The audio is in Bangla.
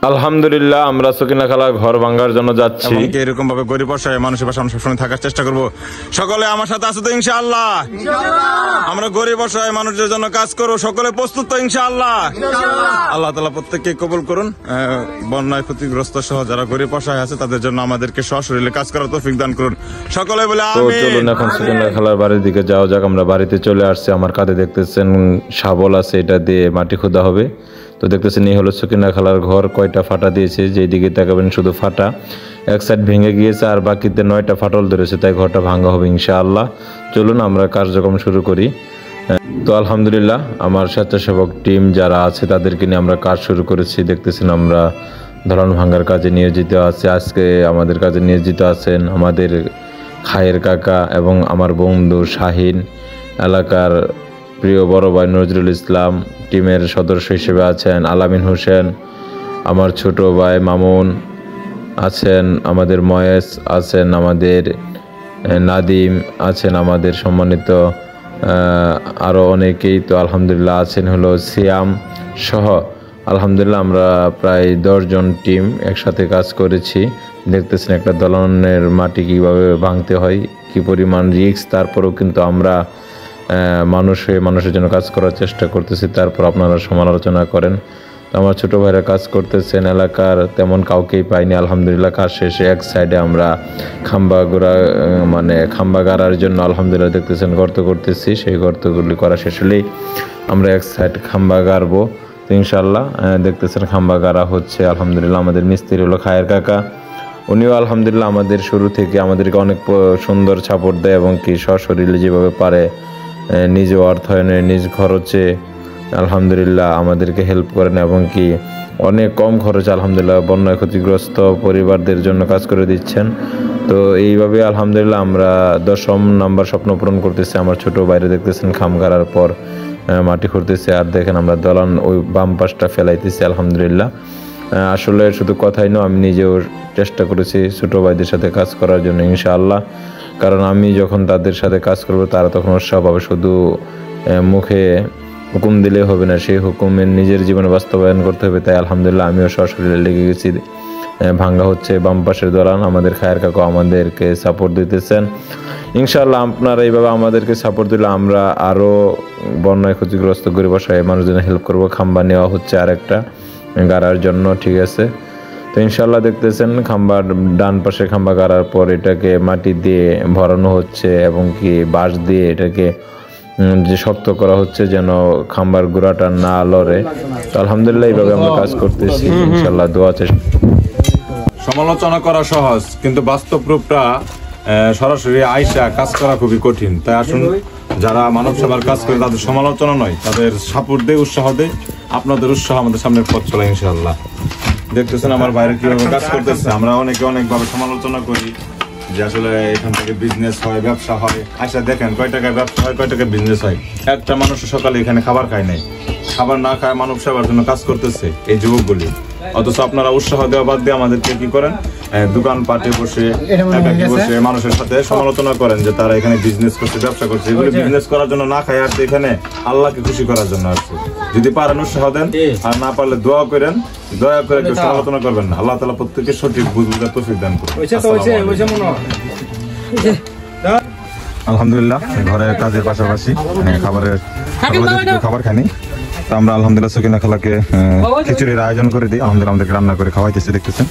আলহামদুলিল্লাহ আমরা সকিনা খালা ঘর ভাঙার জন্য যাচ্ছি। এরকম ভাবে গরিব অসহায় মানুষের পাশে আমরা সবসময় থাকার চেষ্টা করব। সকলে আমার সাথে আছো তো ইনশাআল্লাহ? আমরা গরিব অসহায় মানুষের জন্য কাজ করব, সকলে প্রস্তুত তো ইনশাআল্লাহ? আল্লাহ তাআলা প্রত্যেককে কবুল করুন। বন্যায় ক্ষতিগ্রস্ত সহ যারা গরিব অসহায় আছে তাদের জন্য আমাদেরকে সশরীরে কাজ করার তৌফিক দান করুন। সকলে বলে আমিন। চলুন এখন সকিনা খালার বাড়ির দিকে যাওয়া যাক। আমরা বাড়িতে চলে আসছি। আমার কাঁধে দেখতেছেন শাবল আছে, এটা দিয়ে মাটি খোদা হবে। তো দেখতেছেন এই হলো সকিনা খালার ঘর। কয়টা ফাটা দিয়েছে, যেদিকে তাকাবেন শুধু ফাটা। এক সাইড ভেঙে গিয়েছে আর বাকিতে 9টা ফাটল ধরেছে, তাই ঘরটা ভাঙা হবে ইনশাআল্লাহ। চলুন আমরা কার্যক্রম শুরু করি। তো আলহামদুলিল্লাহ আমার স্বেচ্ছাসেবক টিম যারা আছে তাদেরকে নিয়ে আমরা কাজ শুরু করেছি। দেখতেছেন আমরা ধরন ভাঙার কাজে নিয়োজিত আছি। আজকে আমাদের কাজে নিয়োজিত আছেন আমাদের খায়ের কাকা এবং আমার বন্ধু শাহিন, এলাকার প্রিয় বড় ভাই নজরুল ইসলাম, টিমের সদস্য হিসেবে আছেন আলামিন হোসেন, আমার ছোট ভাই মামুন আছেন, আমাদের ময়েস আছেন, আমাদের নাদিম আছেন, আমাদের সম্মানিত আরও অনেকেই তো আলহামদুলিল্লাহ আছেন, হলো সিয়াম সহ। আলহামদুলিল্লাহ আমরা প্রায় 10 জন টিম একসাথে কাজ করেছি। দেখতেছেন একটা দলনের মাটি কীভাবে ভাঙতে হয়, কী পরিমাণ রিস্ক, তারপরেও কিন্তু আমরা মানুষের জন্য কাজ করার চেষ্টা করতেছি। তারপর আপনারা সমালোচনা করেন। তো আমার ছোটো ভাইরা কাজ করতেছেন, এলাকার তেমন কাউকেই পাইনি। আলহামদুলিল্লাহ কাজ শেষে এক সাইডে আমরা খাম্বা গাড়ার জন্য আলহামদুলিল্লাহ দেখতেছেন গর্ত করতেছি। সেই গর্তগুলি করা শেষ হলেই আমরা এক সাইড খাম্বা গাড়বো। তো ইনশাল্লাহ দেখতেছেন খাম্বা গাড়া হচ্ছে। আলহামদুলিল্লাহ আমাদের মিস্ত্রি হলো খায়ের কাকা, উনিও আলহামদুলিল্লাহ আমাদের শুরু থেকে আমাদেরকে অনেক সুন্দর সাপোর্ট দেয় এবং কি সশরীরে যেভাবে পারে নিজ অর্থায়নে নিজ খরচে আলহামদুলিল্লাহ আমাদেরকে হেল্প করেন এবং কি অনেক কম খরচে আলহামদুলিল্লাহ বন্যায় ক্ষতিগ্রস্ত পরিবারদের জন্য কাজ করে দিচ্ছেন। তো এইভাবে আলহামদুলিল্লাহ আমরা 10ম নাম্বার স্বপ্ন পূরণ করতেছি। আমার ছোট বাইরে দেখতেছেন খাম গাড়ার পর মাটি খুঁড়তেছে, আর দেখেন আমরা দলান ওই বাম পাশটা ফেলাইতেছি আলহামদুলিল্লাহ। আসলে শুধু কথাই নয়, আমি নিজেও চেষ্টা করেছি ছোটো ভাইদের সাথে কাজ করার জন্য ইনশাআল্লাহ। কারণ আমি যখন তাদের সাথে কাজ করব তারা তখন উৎসাহ পাবে। শুধু মুখে হুকুম দিলে হবে না, সেই হুকুমের নিজের জীবনে বাস্তবায়ন করতে হবে। তাই আলহামদুলিল্লাহ আমিও সশরীরে লেগে গেছি। ভাঙ্গা হচ্ছে বাম পাশের দলান। আমাদের খায়ের কাকু আমাদেরকে সাপোর্ট দিতেছেন ইনশাআল্লাহ। আপনারা এইভাবে আমাদেরকে সাপোর্ট দিলে আমরা আরও বন্যায় ক্ষতিগ্রস্ত গরিব অসহায় মানুষদের হেল্প করব। খাম্বা নেওয়া হচ্ছে আরেকটা গাড়ার জন্য, ঠিক আছে? তো ইনশাল্লাহ দেখতেছেন খাম্বার ডান পাশে খাম্বা গাড়ার পর এটাকে মাটি দিয়ে ভরানো হচ্ছে এবং কি বাঁশ দিয়ে এটাকে যে শক্ত করা হচ্ছে যেন খাম্বার গোড়াটা না লড়ে। তো আলহামদুলিল্লাহ এইভাবে আমরা কাজ করতেছি ইনশাল্লাহ। দোয়া চেষ্টা। সমালোচনা করা সহজ, কিন্তু বাস্তব রূপটা সরাসরি আইসা কাজ করা খুবই কঠিন। তাই আসুন যারা মানব সেবার কাজ করে তাদের সমালোচনা নয়, তাদের সাপোর্ট দেয়, উৎসাহ দেয়। আপনাদের উৎসাহ আমাদের সামনের পথ চলে ইনশাআল্লাহ। দেখতেছেন আমার বাইরে কিভাবে কাজ করতেছে। আমরা অনেকভাবে সমালোচনা করি যে আসলে এখান থেকে বিজনেস হয়, ব্যবসা হয়। আচ্ছা দেখেন কয় টাকায় ব্যবসা হয়, কয় টাকায় বিজনেস হয়। একটা মানুষ সকালে এখানে খাবার খায় নাই, খাবার না খায় মানব সেবার জন্য কাজ করতেছে এই যুবকগুলি। অথচ আপনারা উৎসাহ দেওয়া বাদ দিয়ে আমাদেরকে কি করেন, দোকান পাটে বসে মানুষের সাথে সমালোচনা করেন যে তারা এখানে বিজনেস করছে, ব্যবসা করছে। এগুলো বিজনেস করার জন্য না খায় আসছে, এখানে আল্লাহকে খুশি করার জন্য আসছে। যদি পারেন উৎসাহ দেন, আর না পারলে দোয়া করেন। দয়া করে কেউ সমালোচনা করবেন না। আল্লাহ তাআলা প্রত্যেককে সঠিক বুঝার তৌফিক দান করুন। আলহামদুলিল্লাহ ঘরের কাজের পাশাপাশি খাবার খানি। আমরা আলহামদুলিল্লাহ সকিনা খালাকে খিচুড়ির আয়োজন করে দিই। আলহামদুলিল্লাহ আমাদেরকে রান্না করে খাওয়াইতেছে, দেখতেছেন।